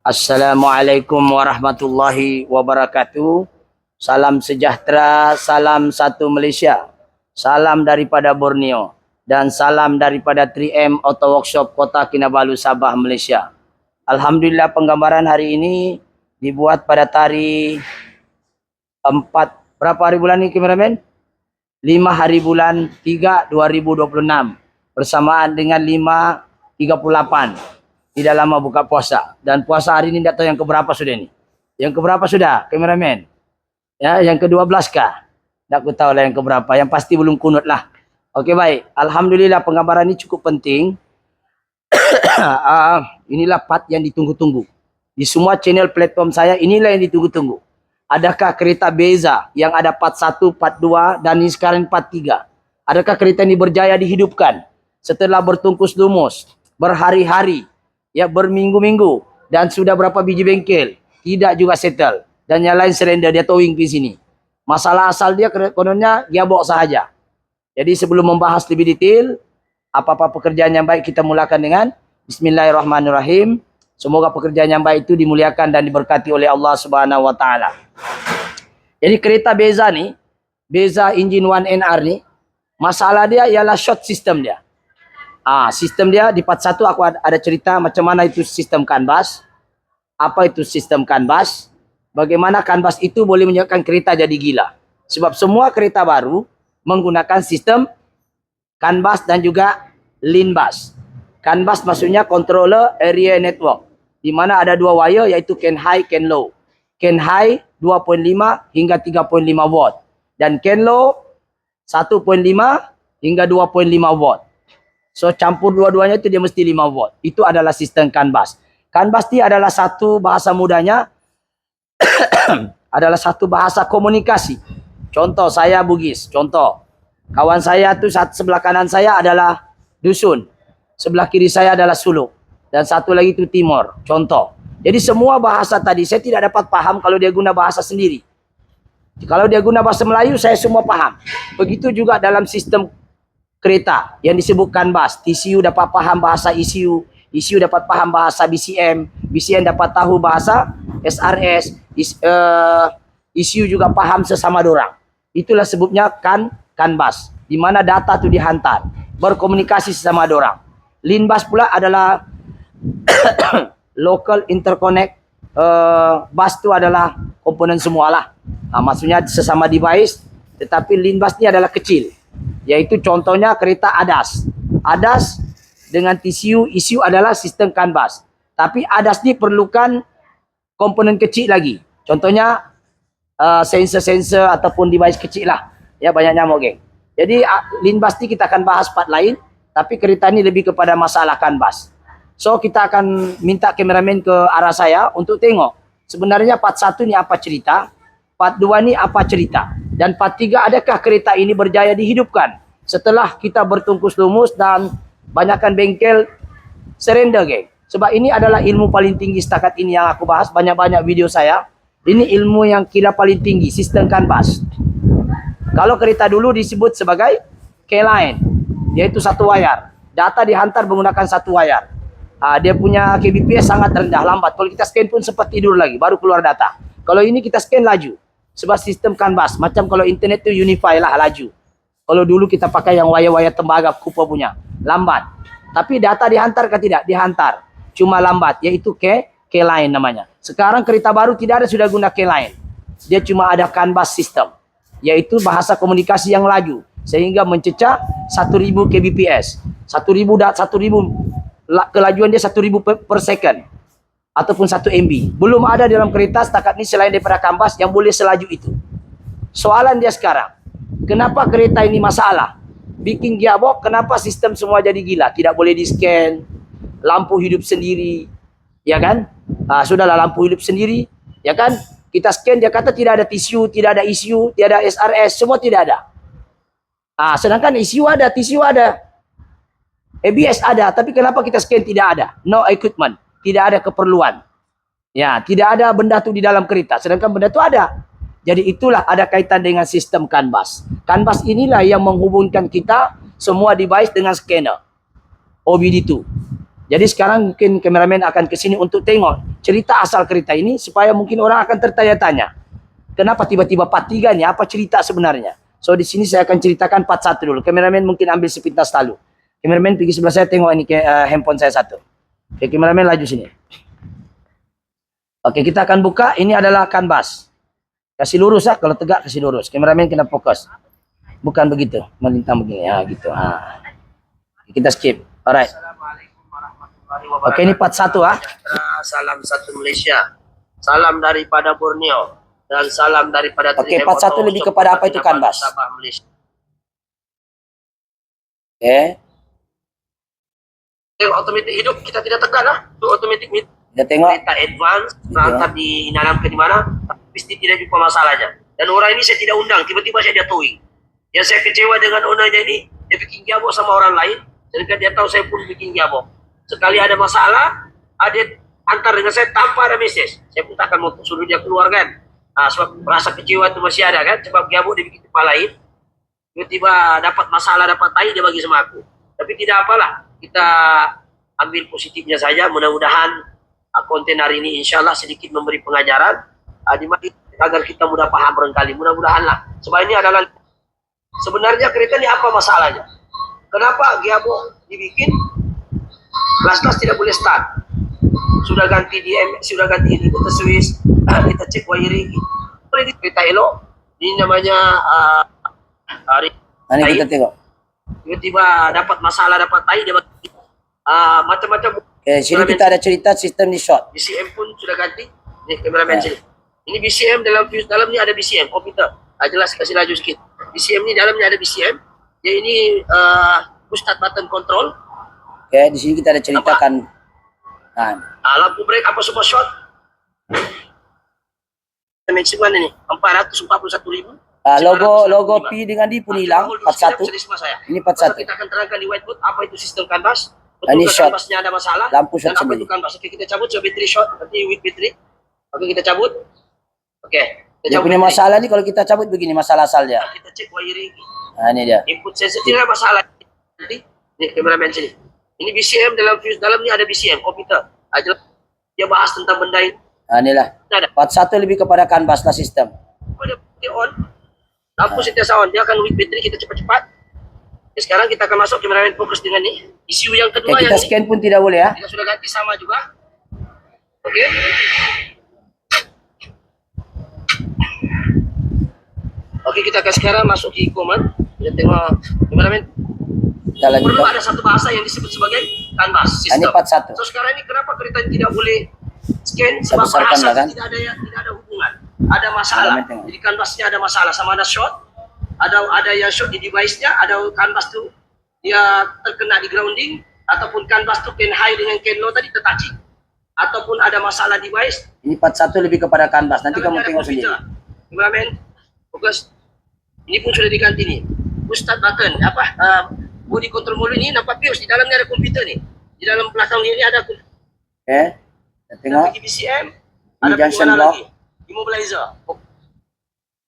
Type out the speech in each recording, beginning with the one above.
Assalamualaikum warahmatullahi wabarakatuh. Salam sejahtera, salam satu Malaysia. Salam daripada Borneo dan salam daripada 3M Auto Workshop Kota Kinabalu, Sabah, Malaysia. Alhamdulillah, penggambaran hari ini dibuat pada tarikh 4, berapa hari bulan ini kameramen? 5 hari bulan 3 2026 bersamaan dengan 5.38. Tidak lama buka puasa. Dan puasa hari ini tidak tahu yang keberapa sudah ni. Yang keberapa sudah, kameramen? Ya, yang ke-12 kah? Tak aku tahu lah yang keberapa. Yang pasti belum kunut lah. Okey, baik. Alhamdulillah, penggambaran ini cukup penting. Inilah part yang ditunggu-tunggu. Di semua channel platform saya, inilah yang ditunggu-tunggu. Adakah kereta Beza yang ada part 1, part 2 dan ini sekarang part 3? Adakah kereta ini berjaya dihidupkan setelah bertungkus lumus, berhari-hari, ya, berminggu-minggu, dan sudah berapa biji bengkel tidak juga settle, dan yang lain surrender, dia towing di sini. Masalah asal dia kononnya gearbox sahaja. Jadi sebelum membahas lebih detail apa-apa pekerjaan yang baik, kita mulakan dengan Bismillahirrahmanirrahim. Semoga pekerjaan yang baik itu dimuliakan dan diberkati oleh Allah Subhanahu wa taala. Jadi kereta Beza ni, Beza Engine 1NR ni, masalah dia ialah short system dia. Sistem dia di part 1 aku ada cerita macam mana itu sistem kanbas. Apa itu sistem kanbas? Bagaimana kanbas itu boleh menyebabkan kereta jadi gila. Sebab semua kereta baru menggunakan sistem kanbas dan juga lean bus. Kanbas maksudnya controller area network, di mana ada dua wire iaitu can high, can low. Can high 2.5 hingga 3.5 watt dan can low 1.5 hingga 2.5 watt. So campur dua-duanya itu dia mesti 5 watt. Itu adalah sistem kanbas. Kanbas ini adalah satu bahasa mudanya adalah satu bahasa komunikasi. Contoh, saya Bugis. Contoh, kawan saya tu sebelah kanan saya adalah Dusun. Sebelah kiri saya adalah Suluk. Dan satu lagi itu Timur. Contoh. Jadi semua bahasa tadi saya tidak dapat paham kalau dia guna bahasa sendiri. Kalau dia guna bahasa Melayu, saya semua paham. Begitu juga dalam sistem kereta yang disebutkan bus. TCU dapat paham bahasa ECU, ECU dapat paham bahasa BCM, BCM dapat tahu bahasa SRS, ECU juga paham sesama dorang. Itulah sebutnya kan bus, di mana data itu dihantar, berkomunikasi sesama dorang. Lean bus pula adalah local interconnect. Bus itu adalah komponen semualah. Maksudnya sesama device, tetapi lean bus ini adalah kecil. Yaitu contohnya kereta ADAS. ADAS dengan TCU, ECU adalah sistem kanbas. Tapi ADAS ni perlukan komponen kecil lagi. Contohnya sensor-sensor ataupun device kecil lah. Ya, banyak nyamuk, geng. Jadi lean bus ni kita akan bahas part lain. Tapi kereta ni lebih kepada masalah kanbas. So kita akan minta kameramen ke arah saya untuk tengok sebenarnya part 1 ni apa cerita, part 2 ni apa cerita, dan part 3 adakah kereta ini berjaya dihidupkan setelah kita bertungkus lumus dan banyakkan bengkel surrender, geng. Sebab ini adalah ilmu paling tinggi setakat ini yang aku bahas, banyak-banyak video saya. Ini ilmu yang kira paling tinggi, sistem kanbas. Kalau kereta dulu disebut sebagai K-line, yaitu satu wayar. Data dihantar menggunakan satu wayar. Dia punya kbps sangat rendah, lambat. Kalau kita scan pun sempat tidur lagi, baru keluar data. Kalau ini kita scan laju. Sebab sistem kanbas, macam kalau internet tu unify lah, laju. Kalau dulu kita pakai yang wayar-wayar tembaga, kupa punya, lambat. Tapi data dihantar ke tidak? Dihantar. Cuma lambat, iaitu K-line namanya. Sekarang kereta baru tidak ada sudah guna K-line. Dia cuma ada kanbas system, yaitu bahasa komunikasi yang laju. Sehingga mencecah 1000 kbps. 1000 kelajuan dia 1000 per second. Ataupun 1 MB. Belum ada dalam kereta setakat ni selain daripada kanbas yang boleh selaju itu. Soalan dia sekarang, kenapa kereta ini masalah? Bikin gearbox, kenapa sistem semua jadi gila? Tidak boleh di-scan, lampu hidup sendiri, ya kan? Sudahlah, lampu hidup sendiri, ya kan? Kita scan, dia kata tidak ada TCU, tidak ada ECU, tidak ada SRS, semua tidak ada. Sedangkan ECU ada, TCU ada, ABS ada, tapi kenapa kita scan tidak ada? No equipment, tidak ada keperluan. Ya, tidak ada benda tu di dalam kereta, sedangkan benda tu ada. Jadi itulah ada kaitan dengan sistem kanbas. Kanbas inilah yang menghubungkan kita semua device dengan scanner OBD2. Jadi sekarang mungkin kameramen akan ke sini untuk tengok cerita asal kereta ini supaya mungkin orang akan tertanya-tanya. Kenapa tiba-tiba part 3 nih? Apa cerita sebenarnya? So di sini saya akan ceritakan part 1 dulu. Kameramen mungkin ambil sepintas lalu. Kameramen pergi sebelah saya tengok ini handphone saya satu. Oke, kameramen laju sini. Oke, kita akan buka. Ini adalah kanvas. Kasih lurus ya, kalau tegak kasih lurus. Kameramen kena fokus. Bukan begitu, melintang begini ya gitu. Kita skip. Alright. Oke, ini part 1 ah. Salam satu Malaysia. Salam daripada Borneo dan salam daripada Oke, part 1 lebih kepada apa itu kanvas. Oke. Otomatik hidup kita tidak tekan lah. Itu otomatik Kita tengok. kita advance, terangkat di dalam ke mana, pasti tidak jumpa masalahnya. Dan orang ini saya tidak undang, tiba-tiba saya jatuhi. Yang saya kecewa dengan ownernya ini, dia bikin jabok sama orang lain, sedangkan dia tahu saya pun bikin jabok. Sekali ada masalah, ada antar dengan saya tanpa ada message. Saya pun tak akan mau suruh dia keluar kan. Sebab rasa kecewa itu masih ada kan, sebab jabok dia bikin tempat lain. Tiba-tiba dapat masalah, dapat tai, dia bagi sama aku. Tapi tidak apalah, kita ambil positifnya saja, mudah-mudahan konten hari ini insya Allah sedikit memberi pengajaran agar kita mudah paham barangkali, mudah-mudahan lah. Sebab ini adalah sebenarnya kereta ini apa masalahnya? Kenapa gearbox dibikin? Kelas-kelas tidak boleh start. Sudah ganti sudah ganti ini kita Swiss, kita cek wiring. Boleh di kereta elok. Ini namanya Mari kita tengok. Tiba-tiba dapat masalah, dapat tai, dia macam-macam. Oke, sini kita ada cerita sistem di short. BCM pun sudah ganti. Ini kameramen sini. Ini BCM dalamnya ada BCM komputer. Jelas kasih laju sedikit. BCM ini dalamnya ada BCM. Dia ini push start button control. Oke, di sini kita ada ceritakan. Lampu brake apa super short. Maksimal ini 441.000. Logo P dengan D pun hilang. Part 1. Ini part 1. Kita akan terangkan di whiteboard apa itu sistem kanvas. Ini short. Kanvasnya ada masalah. Lampu short dan apa sendiri. itu kanvas. Oke, kita cabut so battery short nanti with battery. Oke, kita cabut. Oke. Dia punya masalah nih kalau kita cabut begini masalah asalnya. Kita cek wiring. Ini dia. Input sensor tidak ada masalah. Nanti ini kameramen sini. Ini BCM dalamnya ada BCM komputer. Dia bahas tentang benda ini. Inilah. Part 1 lebih kepada kanvas lah sistem. Dia on. Lampu sentiasa on. Dia akan with battery kita cepat-cepat. Sekarang kita akan masuk kameramen fokus dengan ini. Isu yang kedua kita yang scan pun tidak boleh ya. Kita sudah ganti sama juga. Oke. Oke, kita akan sekarang masuk di command. Kita tengok kameramen. Kita lanjut. Perlu ada satu bahasa yang disebut sebagai kanvas sistem. Ini part 1. So sekarang ini kenapa kereta ini tidak boleh scan? Sebab besarkan bahasa lah, kan? tidak ada hubungan. Ada masalah. Jadi kanvasnya ada masalah, sama ada short. Ada yang short di device-nya, ada kanvas tu dia terkena di grounding, ataupun kanvas tu can high dengan can low tadi tertouching, ataupun ada masalah device. Ini part 1 lebih kepada kanvas. Nanti kamu tengok sendiri. Kameramen, fokus. Ini pun sudah diganti nih. Push start button, body control module ini nampak pius. Di dalamnya ada komputer nih. Di dalam belakang ini ada komputer. Oke, kita tengok. Ada BCM, Ini ada junction mana block. lagi? Immobilizer.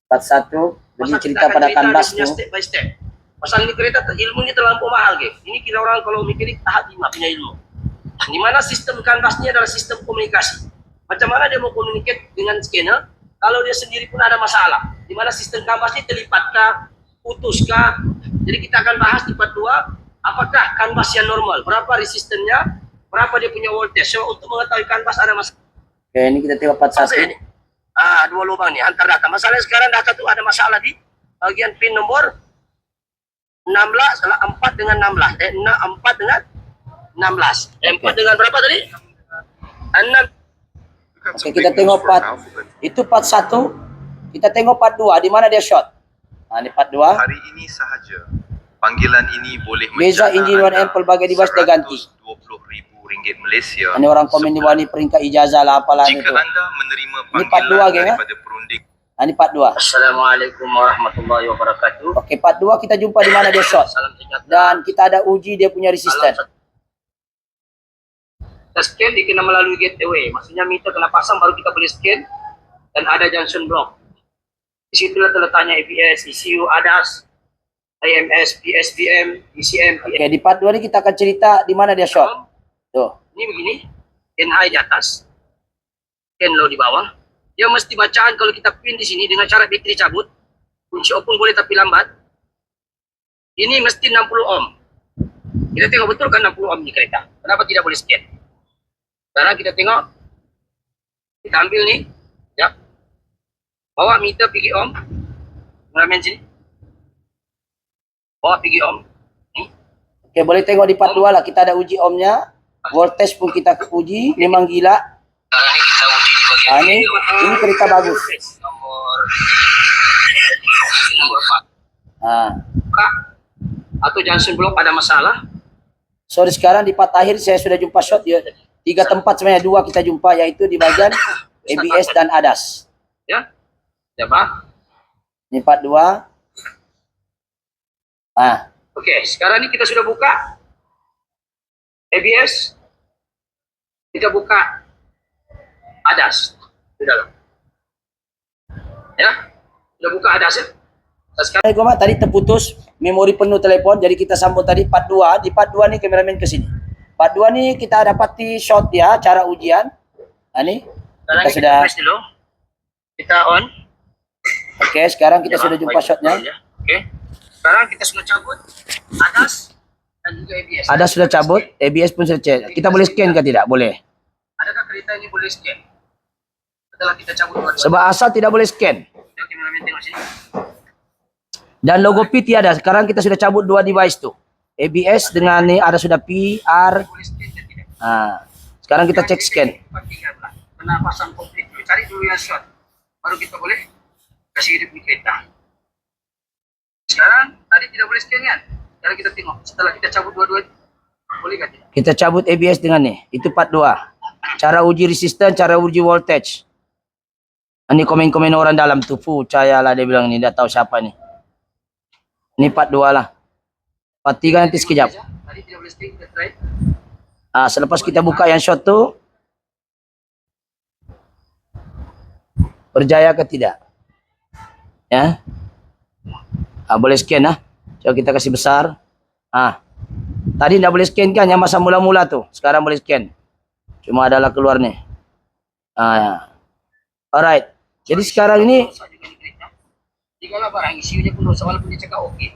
Part 1 lebih cerita pada kanvas tu. Step by step. Pasal ini kereta ilmunya terlampau mahal, geng. Ini kira orang kalau mikirin tahap 5 punya ilmu. Di mana sistem kanvasnya adalah sistem komunikasi. Macam mana dia mau komunikasi dengan scanner kalau dia sendiri pun ada masalah. Di mana sistem kanvasnya terlipatkah, putuskah. Jadi kita akan bahas di part 2, apakah kanvas yang normal, berapa resistennya, berapa dia punya voltage. So untuk mengetahui kanvas ada masalah. Oke, ini kita tengok part 1. Dua lubang nih antar data. Masalahnya sekarang data itu ada masalah di bagian pin nomor 16, salah 4 dengan 16. 4 dengan 16. 4 dengan berapa tadi? 6. Oke, kita tengok part itu part 1. Kita tengok part 2 di mana dia short. Ini part 2. Hari ini sahaja panggilan ini boleh Beza enjin 1M pelbagai device dah ganti. RM120,000 Malaysia. Ini orang komen di bawah ni peringkat ijazah lah apalah ni Jika tu. anda menerima Ini part 2 panggilan geng ya. daripada perunding Ini part 2. Assalamualaikum warahmatullahi wabarakatuh. Okey, part 2 kita jumpa di mana dia short. Salam sejahtera. Dan kita ada uji dia punya resisten. Kita scan dia kena melalui gateway. Maksudnya meter kena pasang baru kita boleh scan. Dan ada junction block. Di situlah terletaknya ABS, ECU, ADAS, IMS, PSBM, DCM. Okey, di part 2 ni kita akan cerita di mana dia short. Tuh. Ini begini, scan high di atas, scan low di bawah. Dia mesti bacaan kalau kita pin di sini dengan cara bateri cabut. Kunci open boleh tapi lambat. Ini mesti 60 ohm. Kita tengok betul kan 60 ohm di kereta. Kenapa tidak boleh scan? Sekarang kita tengok. Kita ambil nih. Ya. Bawa meter pergi ohm. Kameramen sini. Bawa pergi ohm. Oke, boleh tengok di part 2 lah. Kita ada uji ohmnya. Voltage pun kita uji. Memang gila. Sekarang ini kita uji di bagian Ini kereta bagus. Nomor 4. Buka. Atau junction block ada masalah. So sekarang di part akhir saya sudah jumpa shot ya. 3 tempat sebenarnya, 2 kita jumpa, yaitu di bagian ABS dan ADAS. Ya. Coba. Ini part 2. Oke, sekarang ini kita sudah buka ABS. Kita buka ADAS. Sudah loh. Ya. Sudah buka ADAS ya. Nah, sekarang Gua tadi terputus memori penuh telepon, jadi kita sambung tadi part 2. Di part 2 nih kameramen ke sini. Part 2 nih kita dapati shot ya, cara ujian. Ini sekarang kita sudah press dulu. Kita on. Oke, sekarang kita sudah jumpa shotnya. Ya. Oke. Sekarang kita sudah cabut ADAS dan juga ABS. ADAS sudah cabut, ABS pun sudah cek. Kita boleh scan ke tidak? Boleh. Adakah kereta ini boleh scan? Setelah kita cabut dua-dua. Sebab asal tidak boleh scan. Ya, kameramen tengok sini. Dan logo P tiada. Sekarang kita sudah cabut 2 device tuh. ABS dengan nih ada sudah P, R. Boleh scan dan tidak? Sekarang kita cek scan. 413. Kena pasang komplit dulu. Cari dulu yang short. Baru kita boleh kasih hidup di kereta. Sekarang tadi tidak boleh scan kan? Sekarang kita tengok. Setelah kita cabut dua-dua, boleh kan tidak? Kita cabut ABS dengan nih. Itu part 2. Cara uji resistance, cara uji voltage. Ini komen-komen orang dalam tuh. Percayalah dia bilang ni, dah tahu siapa ni. Ini part 2 lah. Part 3 nanti sekejap. Tadi tidak boleh scan, kita try. Selepas kita buka yang short tu, berjaya ke tidak? Ya. Boleh scan lah. Coba kita kasih besar. Tadi tidak boleh scan kan yang masa mula-mula tu. Sekarang boleh scan. Cuma adalah keluar ni. Alright. Jadi sekarang ini Jikalau barang isinya pun dosa walaupun dia cakap okey.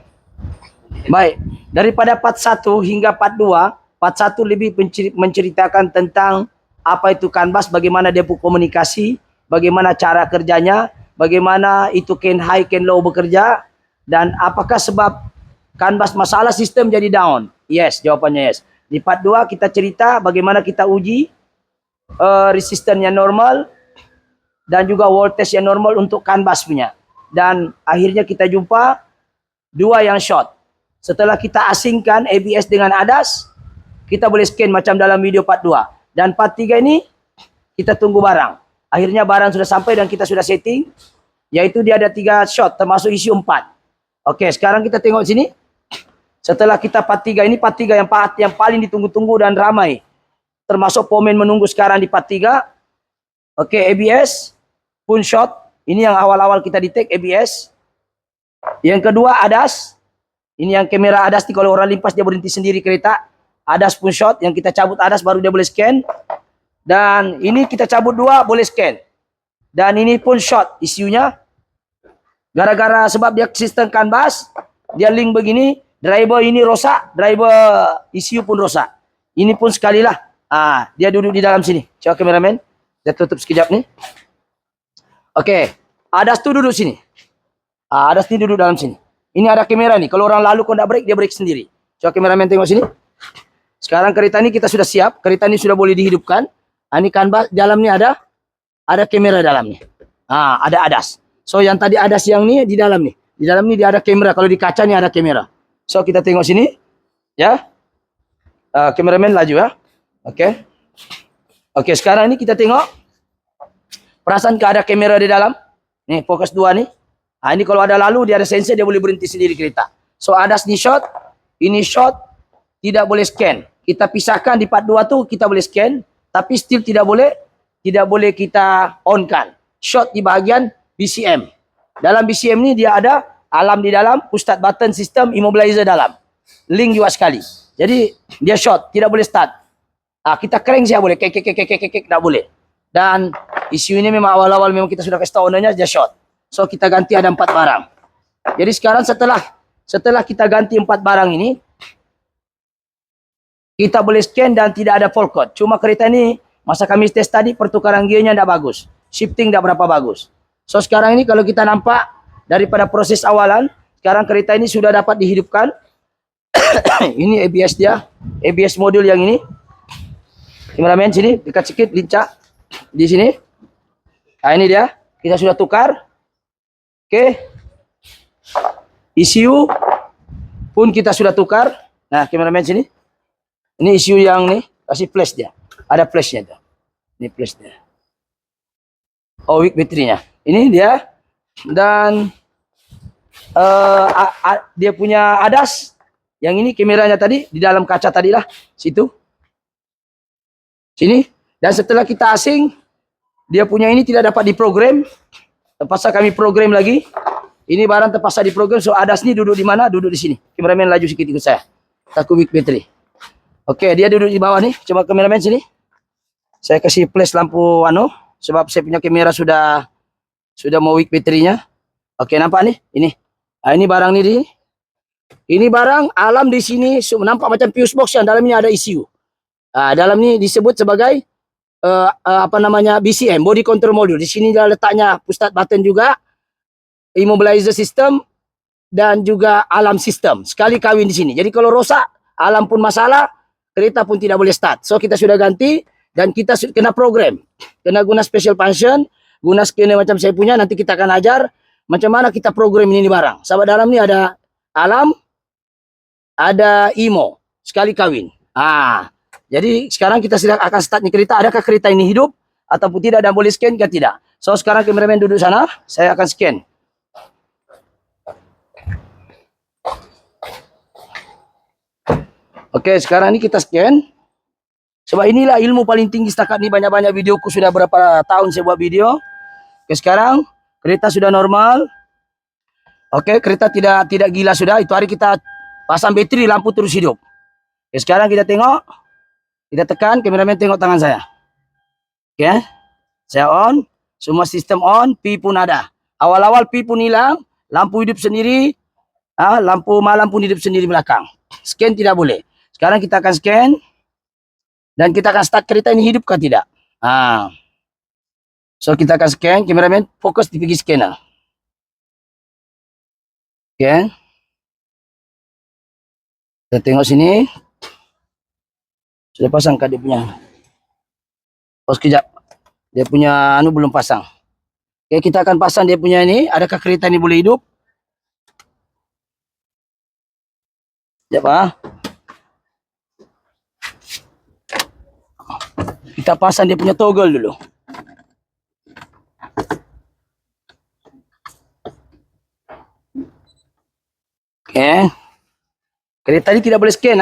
baik. Daripada part 1 hingga part 2, part 1 lebih menceritakan tentang apa itu canvas, bagaimana dia berkomunikasi, bagaimana cara kerjanya, bagaimana itu can high, can low bekerja, dan apakah sebab canvas masalah sistem jadi down. Yes, jawapannya yes. Di part 2 kita cerita bagaimana kita uji resistance yang normal dan juga voltage yang normal untuk canvas punya. Dan akhirnya kita jumpa 2 yang short. Setelah kita asingkan ABS dengan ADAS, kita boleh scan macam dalam video part 2. Dan part 3 ini kita tunggu barang. Akhirnya barang sudah sampai dan kita sudah setting, yaitu dia ada 3 shot termasuk isi 4. Oke, sekarang kita tengok sini. Setelah kita part 3 ini, part 3 yang paling ditunggu-tunggu dan ramai. Termasuk komen menunggu sekarang di part 3. Oke, ABS pun shot. Ini yang awal-awal kita detect ABS. Yang kedua ADAS. Ini yang kamera ADAS, kalau orang limpas dia berhenti sendiri kereta. ADAS pun shot. Yang kita cabut ADAS baru dia boleh scan. Dan ini kita cabut 2 boleh scan. Dan ini pun short isunya. Gara-gara sebab dia sistem canvas, dia link begini, driver ini rosak, driver ECU pun rosak. Ini pun sekali lah. Dia duduk di dalam sini. Coba kameramen, dia tutup sekejap ni. Oke, ADAS tu duduk sini. ADAS ni duduk dalam sini. Ini ada kamera nih. Kalau orang lalu kau nak break, dia break sendiri. Coba kameramen tengok sini. Sekarang kereta ini kita sudah siap. Kereta ini sudah boleh dihidupkan. Ini canvas, dalam ni ada kamera dalam ni. Ada ADAS. So yang tadi ADAS yang ni di dalam ni. Di dalam ni dia ada kamera. Kalau di kaca ni ada kamera. So kita tengok sini. Ya. Kameramen laju ya. Oke. Oke, sekarang ini kita tengok. Perasaan ke ada kamera di dalam. Nih, fokus 2 nih. Ini kalau ada lalu, dia ada sensor, dia boleh berhenti sendiri kereta. So, ADAS ni shot. Ini shot. Tidak boleh scan. Kita pisahkan di part 2 tu, kita boleh scan. Tapi still tidak boleh kita on kan. Shot di bahagian BCM. Dalam BCM ni, dia ada alarm di dalam, push start button sistem, immobilizer dalam. Link juga sekali. Jadi, dia shot. Tidak boleh start. Kita crank saja boleh, kek, tak boleh. Dan isu ini memang awal-awal memang kita sudah kasih tahu ownernya, dia short. So kita ganti ada 4 barang. Jadi sekarang setelah kita ganti 4 barang ini, kita boleh scan dan tidak ada fault code. Cuma kereta ini, masa kami test tadi, pertukaran gearnya tidak bagus. Shifting tidak berapa bagus. So sekarang ini kalau kita nampak, daripada proses awalan, sekarang kereta ini sudah dapat dihidupkan. Ini ABS dia, ABS modul yang ini. Kameramen sini, dekat sikit, lincah. Di sini. Nah ini dia, kita sudah tukar. Oke. ECU pun kita sudah tukar. Nah, kameramen sini. Ini ECU yang nih, kasih flash dia. Ada flashnya tuh. Ini flash dia. Oh, weak baterainya. Ini dia. Dan dia punya ADAS. Yang ini kameranya tadi di dalam kaca tadi lah, situ. Sini. Dan setelah kita asing, dia punya ini tidak dapat diprogram. Terpaksa kami program lagi. Ini barang terpaksa diprogram. So ADAS ni duduk di mana? Duduk di sini. Kameramen laju sikit ikut saya. Takut weak battery. Oke, dia duduk di bawah nih. Coba kameramen sini. Saya kasih flash lampu sebab saya punya kamera sudah mau weak baterainya. Oke, nampak nih? Ini. Nah, ini barang nih. Ini barang alam di sini nampak macam fuse box yang dalamnya ada ECU. Dalam ni disebut sebagai BCM, body control module. Di sini letaknya push start button juga, immobilizer system dan juga alarm system. Sekali kawin di sini. Jadi kalau rosak, alarm pun masalah, kereta pun tidak boleh start. So kita sudah ganti dan kita kena program. Kena guna special function, guna scanner macam saya punya, nanti kita akan ajar macam mana kita program ini barang. Sebab dalam ni ada alarm, ada IMO, sekali kawin. Jadi sekarang kita sedang akan start ni kereta. Adakah kereta ini hidup ataupun tidak dan boleh scan ke tidak? So sekarang kameramen duduk sana, saya akan scan. Oke, sekarang ni kita scan. Sebab inilah ilmu paling tinggi setakat ni, banyak-banyak videoku sudah berapa tahun saya buat video. Oke, sekarang kereta sudah normal. Oke, kereta tidak gila sudah. Itu hari kita pasang bateri, lampu terus hidup. Oke, sekarang kita tengok. Kita tekan, kameramen tengok tangan saya. Oke, saya on. Semua sistem on, P pun ada. Awal-awal P pun hilang, lampu hidup sendiri. Lampu malam pun hidup sendiri belakang. Scan tidak boleh. Sekarang kita akan scan. Dan kita akan start kereta ini hidup ke tidak. So kita akan scan, kameramen fokus di pergi scanner. Oke. Kita tengok sini. Sudah pasang dia punya. Pause kejap. Dia punya belum pasang. Oke, kita akan pasang dia punya ini. Adakah kereta ini boleh hidup? Sekejap Kita pasang dia punya toggle dulu. Oke. Kereta ini tidak boleh scan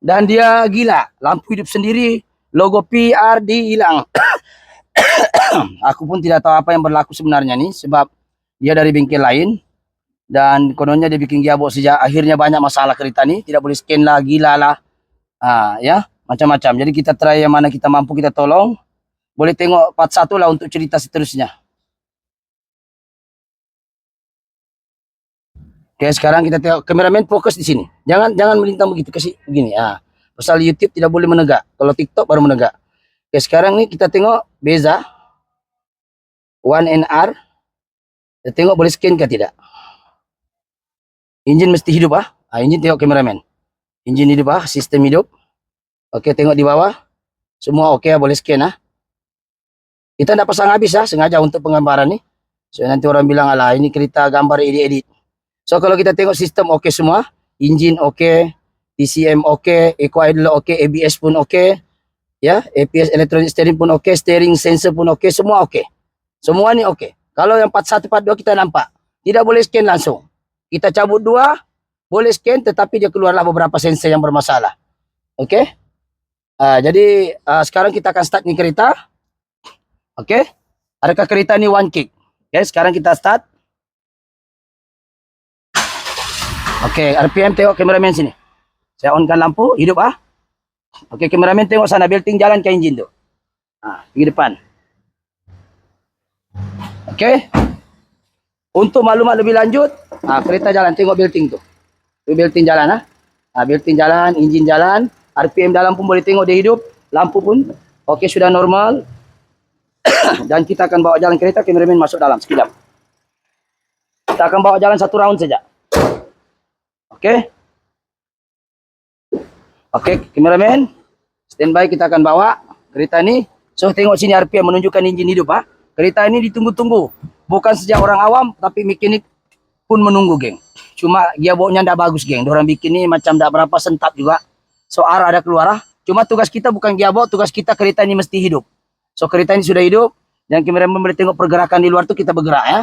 Dan dia gila, lampu hidup sendiri, logo PRD hilang. Aku pun tidak tahu apa yang berlaku sebenarnya nih, sebab dia dari bengkel lain dan kononnya dia bikin gearbox sejak akhirnya banyak masalah kereta nih, tidak boleh scan lah, gila lah. Ya, macam-macam. Jadi kita try yang mana kita mampu kita tolong. Boleh tengok part 1 lah untuk cerita seterusnya. Oke, sekarang kita tengok kameramen fokus di sini. Jangan melintang begitu, kasih begini. Pasal YouTube tidak boleh menegak. Kalau TikTok baru menegak. Oke, sekarang ni kita tengok Beza 1NR. Kita tengok boleh scan ke tidak. Enjin mesti hidup enjin tengok kameramen. Enjin hidup sistem hidup. Oke, tengok di bawah. Semua oke boleh scan Kita tidak pasang habis sengaja untuk penggambaran ni. So nanti orang bilang alah ini kereta gambar edit-edit. So kalau kita tengok sistem oke semua, engine oke, TCM oke, eco idler oke, ABS pun oke, ya, APS electronic steering pun oke, steering sensor pun oke, semua oke. Semua ni oke. Kalau yang part 1 part 2 kita nampak, tidak boleh scan langsung. Kita cabut 2, boleh scan tetapi dia keluarlah beberapa sensor yang bermasalah. Oke. Jadi sekarang kita akan start ni kereta. Oke. Adakah kereta ni one kick? Oke, sekarang kita start. Oke, RPM tengok kameramen sini. Saya onkan lampu, hidup Okey, kameramen tengok sana, belting jalan ke enjin tu. Pergi depan. Okey. Untuk maklumat lebih lanjut, kereta jalan, tengok belting tu. Tu belting jalan belting jalan, enjin jalan, RPM dalam pun boleh tengok dia hidup, lampu pun okey sudah normal. Dan kita akan bawa jalan kereta, kameramen masuk dalam sekejap. Kita akan bawa jalan 1 round saja. Okey. Okey, kameramen. Standby, kita akan bawa kereta ni. So tengok sini RPM menunjukkan enjin hidup Kereta ini ditunggu-tunggu. Bukan sejak orang awam, tapi mekanik pun menunggu, geng. Cuma gearboxnya ndak bagus, geng. Diorang bikin ni macam ndak berapa sentap juga. So ada keluar Cuma tugas kita bukan gearbox, tugas kita kereta ini mesti hidup. So kereta ini sudah hidup. Dan kameramen boleh tengok pergerakan di luar tu, kita bergerak ya.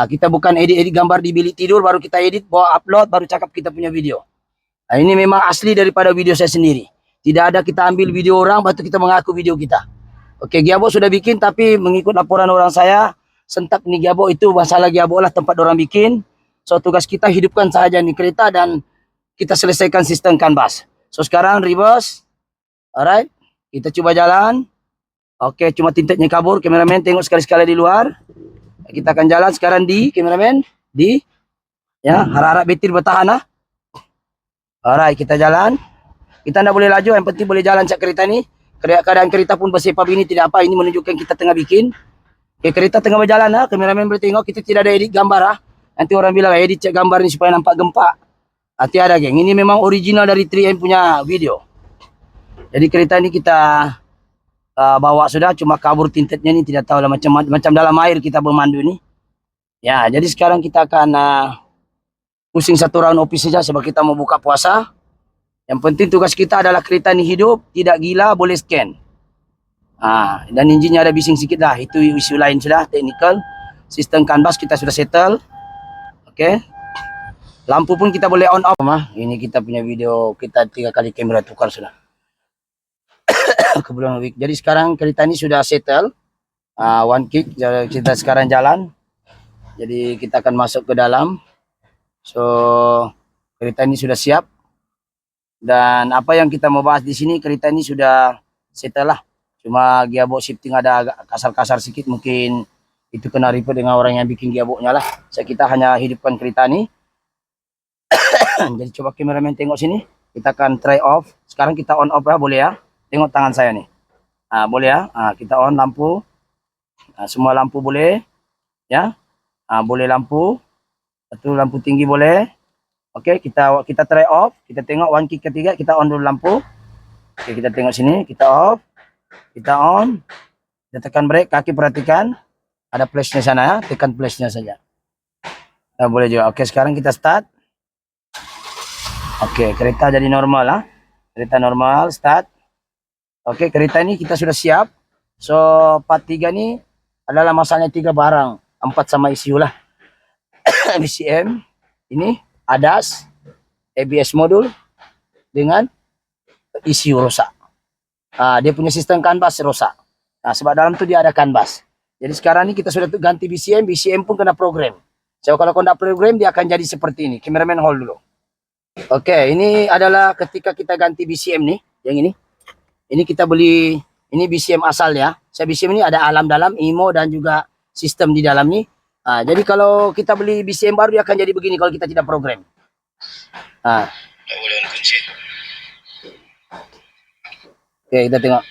Kita bukan edit-edit gambar di bilik tidur, baru kita edit, bawa upload, baru cakap kita punya video. Ini memang asli daripada video saya sendiri. Tidak ada kita ambil video orang, baru kita mengaku video kita. Okey, gearbox sudah bikin, tapi mengikut laporan orang saya, sentap ni gearbox itu masalah gearbox lah tempat orang bikin. So tugas kita hidupkan sahaja ni kereta dan kita selesaikan sistem kanbas. So sekarang reverse. Alright, kita cuba jalan. Okey, cuma tintetnya kabur. Kameramen tengok sekali-sekala di luar. Kita akan jalan sekarang di kameramen di harap-harap bateri bertahan Alright, kita jalan. Kita tidak boleh laju, yang penting boleh jalan cak kereta ni. Keadaan kereta pun bersepap ini tidak apa, ini menunjukkan kita tengah bikin. Okay, kereta tengah berjalan kameramen boleh tengok, kita tidak ada edit gambar Nanti orang bilang edit cek gambar ni supaya nampak gempak. Tiada, geng. Ini memang original dari 3M punya video. Jadi kereta ni kita bawa sudah, cuma kabur tintetnya ni tidak tahu lah, macam dalam air kita bermandu ni. Ya, jadi sekarang kita akan pusing 1 round office saja sebab kita mau buka puasa. Yang penting tugas kita adalah kereta ni hidup, tidak gila, boleh scan. Dan enjinnya ada bising sikit dah, itu isu lain sudah, technical. Sistem kanbas kita sudah settle. Okey. Lampu pun kita boleh on off. Ini kita punya video, kita 3 kali kamera tukar sudah. Kebetulan week. Jadi sekarang kereta ni sudah settle. One kick, kita sekarang jalan. Jadi kita akan masuk ke dalam. So kereta ini sudah siap. Dan apa yang kita mau bahas di sini, kereta ini sudah settle lah. Cuma gearbox shifting ada agak kasar-kasar sedikit, mungkin itu kena report dengan orang yang bikin gearboxnya lah. Kita hanya hidupkan kereta ni. Jadi coba kameramen tengok sini. Kita akan try off. Sekarang kita on off boleh ya. Tengok tangan saya ni. Boleh ya. Kita on lampu. Semua lampu boleh. Ya. Boleh lampu. Satu lampu tinggi boleh. Okey, kita try off. Kita tengok one kick ketiga, kita on dulu lampu. Okey, kita tengok sini, kita off. Kita on. Kita tekan brake, kaki perhatikan. Ada flashnya sana ya, tekan flashnya saja. Boleh juga. Okey, sekarang kita start. Okey, kereta jadi normal Kereta normal, start. Okey, kereta ini kita sudah siap. So, part 3 ni adalah masalahnya 3 barang. 4 sama ECU lah. BCM ini ADAS, ABS modul dengan ECU rosak. Dia punya sistem kanbas rosak. Sebab dalam tu dia ada kanbas. Jadi sekarang ni kita sudah ganti BCM, BCM pun kena program. So kalau kau nak program dia akan jadi seperti ini. Cameraman hold dulu. Okey, ini adalah ketika kita ganti BCM ni, yang ini. Ini kita beli, ini BCM asal ya. BCM ini ada alam dalam, IMO dan juga sistem di dalam ni. Jadi kalau kita beli BCM baru dia akan jadi begini kalau kita tidak program. Tak boleh on kunci. Okey, kita tengok.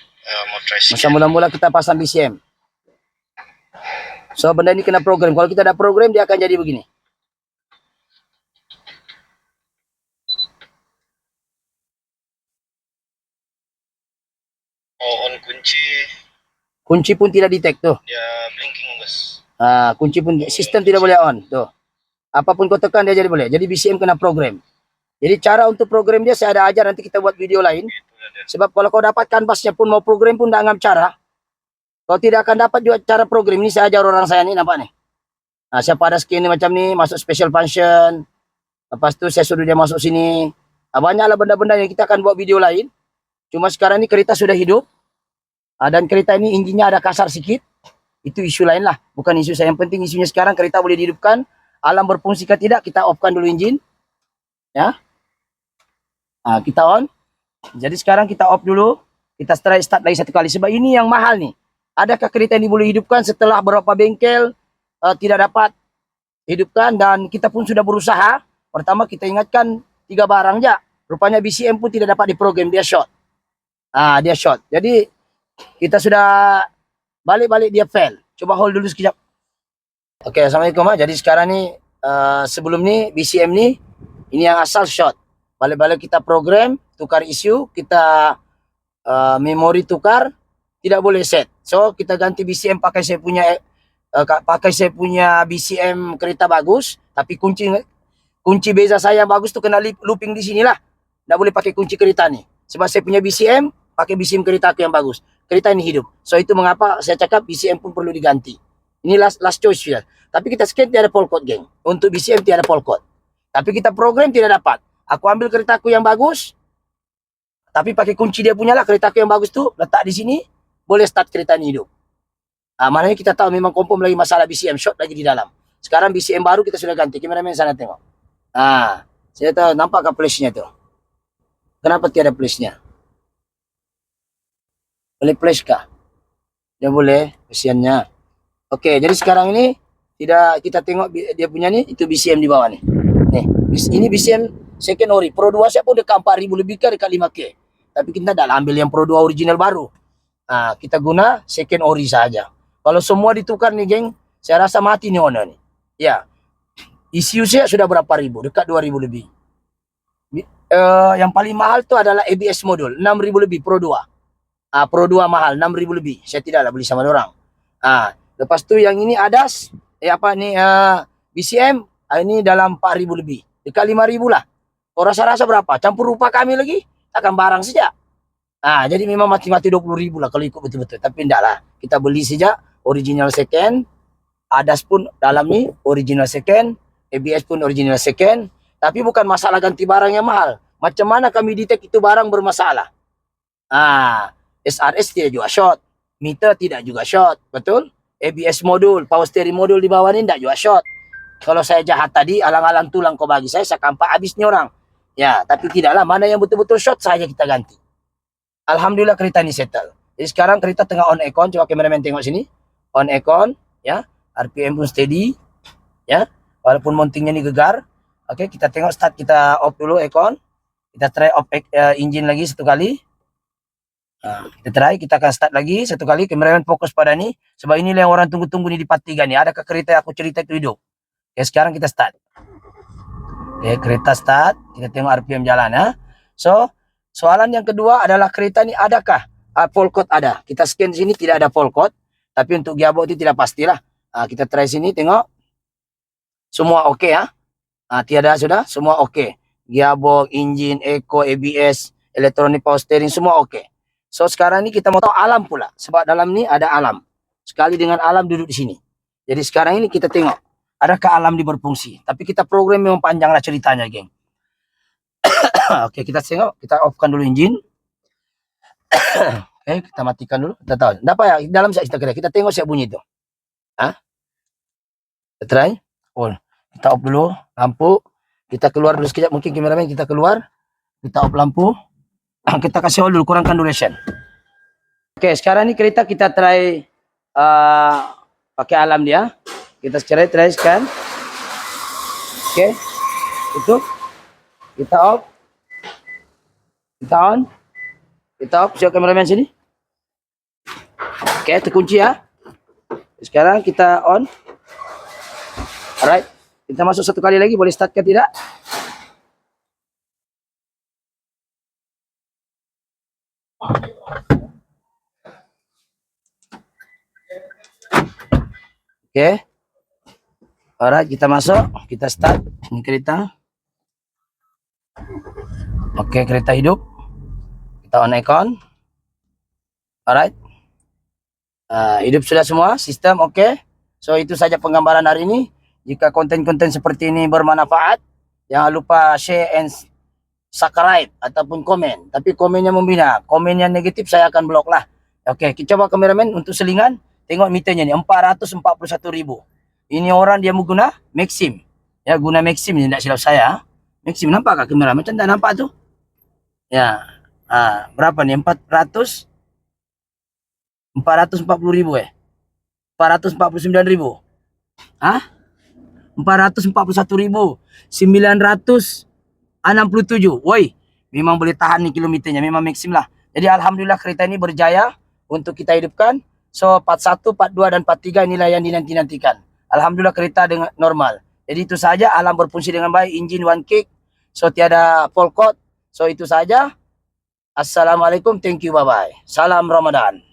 Masa mula-mula kita pasang BCM. So benda ni kena program. Kalau kita ada program dia akan jadi begini. On kunci. Kunci pun tidak detect tuh. Dia blinking guys. Kunci pun sistem tidak boleh on tuh. Apapun kau tekan dia jadi boleh. Jadi BCM kena program. Jadi cara untuk program dia saya ada ajar, nanti kita buat video lain. Sebab kalau kau dapatkan basnya pun mau program pun tak ngam cara. Kau tidak akan dapat juga cara program. Ini saya ajar orang saya ni, nampak ni. Siapa ada skin ni macam ni, masuk special function. Lepas tu saya suruh dia masuk sini. Banyaklah benda-benda yang kita akan buat video lain. Cuma sekarang ni kereta sudah hidup. Dan kereta ini enjinnya ada kasar sikit. Itu isu lain lah. Bukan isu saya. Yang penting isunya sekarang kereta boleh dihidupkan. Alam berfungsi ke tidak, kita offkan dulu enjin. Ya. Kita on. Jadi sekarang kita off dulu. Kita try start lagi satu kali. Sebab ini yang mahal nih. Adakah kereta ini boleh hidupkan setelah beberapa bengkel tidak dapat hidupkan, dan kita pun sudah berusaha. Pertama kita ingatkan 3 barang aja. Rupanya BCM pun tidak dapat diprogram, dia short. Dia short. Jadi kita sudah balik-balik dia fail. Coba hold dulu sekejap. Oke, Assalamualaikum. Jadi sekarang ni sebelum ni BCM ni ini yang asal short. Balik-balik kita program, tukar isu, kita memori tukar, tidak boleh set. So kita ganti BCM pakai saya punya BCM kereta bagus, tapi kunci beza saya yang bagus tu kena looping di sinilah. Tak boleh pakai kunci kereta ni. Sebab saya punya BCM, pakai BCM kereta aku yang bagus. Kereta ini hidup. So itu mengapa saya cakap BCM pun perlu diganti. Ini last choice ya. Tapi kita scan tiada fault code, geng. Untuk BCM tiada fault code. Tapi kita program tidak dapat. Aku ambil kereta aku yang bagus, tapi pakai kunci dia punya lah, kereta aku yang bagus tu letak di sini, boleh start kereta ni hidup. Maknanya kita tahu memang confirm lagi masalah BCM, short lagi di dalam. Sekarang BCM baru kita sudah ganti. Kameraman sana tengok. Saya tahu, nampak ke flashnya tu? Kenapa tiada flashnya? Boleh flash kah? Dia boleh, kesiannya. Okey, jadi sekarang ini tidak, kita tengok dia punya ni, itu BCM di bawah ni. Nih, ini BCM second ori. Pro 2 saya pun dekat 4,000 lebih ke, dekat 5K. Tapi kita tak ambil yang Pro 2 original baru. Kita guna second ori saja. Kalau semua ditukar nih, geng, saya rasa mati nih owner nih. Ya. ECU saya sudah berapa ribu? Dekat 2,000 lebih. Yang paling mahal tu adalah ABS modul, 6,000 lebih Pro 2. Pro 2 mahal, 6,000 lebih. Saya tidaklah beli sama orang. Lepas tu yang ini ADAS, BCM, ini dalam 4,000 lebih. Dekat 5,000 lah. Kau rasa-rasa berapa? Campur rupa kami lagi, takkan barang saja. Jadi memang mati-mati 20,000 lah kalau ikut betul-betul. Tapi enggak lah. Kita beli saja original second. ADAS pun dalam ni original second. ABS pun original second. Tapi bukan masalah ganti barang yang mahal. Macam mana kami detect itu barang bermasalah? SRS tidak juga short. Meter tidak juga short. Betul? ABS modul, power steering modul di bawah ni tidak juga short. Kalau saya jahat tadi, alang-alang tulang kau bagi saya kampak habisnya orang. Ya, tapi tidaklah. Mana yang betul-betul short saja kita ganti. Alhamdulillah kereta ni settle. Jadi sekarang kereta tengah on aircon. Coba kameraman tengok sini. On aircon, ya. RPM pun steady, ya. Walaupun mountingnya ni gegar. Okey, kita tengok start, kita off dulu aircon. Kita try off engine lagi satu kali. Kita try, kita akan start lagi satu kali. Kameraman fokus pada ni. Sebab inilah yang orang tunggu-tunggu ni di part 3 ni. Adakah kereta yang aku cerita itu hidup? Okey, sekarang kita start. Okey, kereta start. Kita tengok RPM jalan, ya. So, soalan yang kedua adalah kereta ni adakah fault code? Ada. Kita scan sini tidak ada fault code. Tapi untuk gearbox itu tidak pastilah. Kita try sini tengok. Semua okey ya. Tiada sudah, semua okey. Gearbox, engine, eco, ABS, electronic power steering semua okey. So sekarang ni kita mau tahu alam pula. Sebab dalam ni ada alam. Sekali dengan alam duduk di sini. Jadi sekarang ini kita tengok. Adakah alam ini berfungsi? Tapi kita program memang panjanglah ceritanya, geng. Okey, kita tengok. Kita offkan dulu engine. Okey, kita matikan dulu. Kita tahu. Tak apa ya, dalam siap kita kira. Kita tengok siap bunyi itu. Kita try. Kita off dulu lampu. Kita keluar dulu sekejap. Mungkin kameraman kita keluar. Kita off lampu. Kita kasih hold dulu, kurangkan duration. Okey, sekarang ni kereta kita try pakai alam dia. Kita try scan. Okey. Tutup. Kita off. Kita on. Kita off. Siap kameraman sini. Okey, terkunci ya. Sekarang kita on. Alright. Kita masuk satu kali lagi. Boleh start ke tidak? Okey. Alright, kita masuk. Kita start. Ini kereta. Okey, kereta hidup. Kita on aircon. Alright. Hidup sudah semua. Sistem okey. So, itu saja penggambaran hari ini. Jika konten-konten seperti ini bermanfaat, jangan lupa share and subscribe ataupun komen. Tapi komen yang membina. Komen yang negatif saya akan blok lah. Okey, kita coba kameraman untuk selingan. Tengok meternya ni, 441,000. Ini orang dia guna Maxim. Ya, guna Maxim ni, tak silap saya. Maxim, nampak tak kamera? Macam tak nampak tu? Ya. Berapa nih? 440.000 449.000. 441.967. Woi, memang boleh tahan nih kilometernya, memang maksim lah. Jadi alhamdulillah kereta ini berjaya untuk kita hidupkan. So 41, 42 dan 43 inilah yang dinanti-nantikan. Alhamdulillah kereta dengan normal. Jadi itu saja, alam berfungsi dengan baik, engine one kick. So tiada fault code. So itu saja. Assalamualaikum, thank you, bye bye. Salam Ramadan.